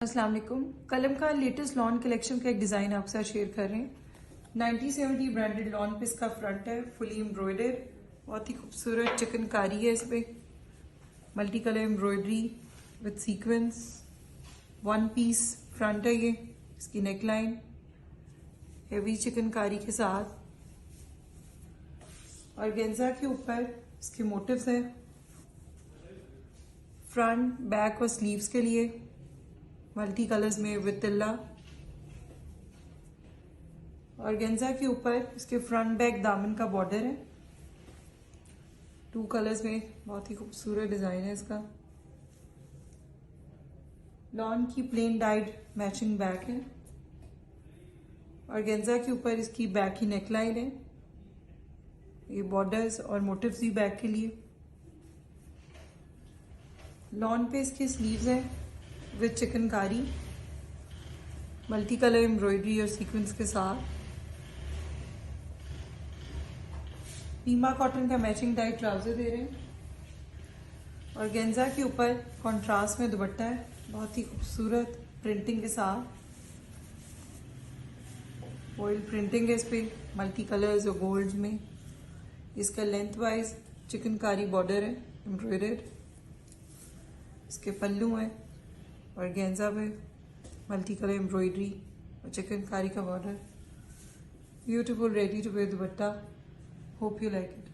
अस्सलाम वालेकुम। कलम का लेटेस्ट लॉन कलेक्शन का एक डिज़ाइन आपके साथ शेयर कर रहे हैं। 1970 ब्रांडेड लॉन पे इसका फ्रंट है, फुली एम्ब्रॉयडर्ड, बहुत ही खूबसूरत चिकनकारी है। इस पे multi colour embroidery with sequence, one piece front है। ये इसकी नेक लाइन हेवी चिकनकारी के साथ और गेंजा के ऊपर इसके मोटिव्स हैं फ्रंट, बैक और स्लीव्स के लिए मल्टी कलर्स में विद तिल्ला। और गेंजा के ऊपर इसके फ्रंट बैक दामन का बॉर्डर है, 2 कलर्स में। बहुत ही खूबसूरत डिजाइन है इसका। लॉन की प्लेन डाइड मैचिंग बैक है और गेंजा के ऊपर इसकी बैक की नेकलाइन है। ये बॉर्डर्स और मोटिव्स भी बैक के लिए। लॉन पे इसके स्लीव्स हैं with chikankari, multi colour embroidery और सीक्वेंस के साथ। पीमा कॉटन का मैचिंग टाइप ट्राउजर दे रहे हैं और गेंजा के ऊपर कॉन्ट्रास्ट में दुपट्टा है, बहुत ही खूबसूरत प्रिंटिंग के साथ। ऑयल प्रिंटिंग है इस पे, मल्टी कलर्स और गोल्ड में। इसका लेंथ वाइज चिकनकारी बॉर्डर है एम्ब्रॉयडर्ड। इसके पल्लू हैं और गेंजा पे मल्टी कलर एम्ब्रॉयडरी और चिकनकारी का border. Beautiful ready to wear dupatta. Hope you like it.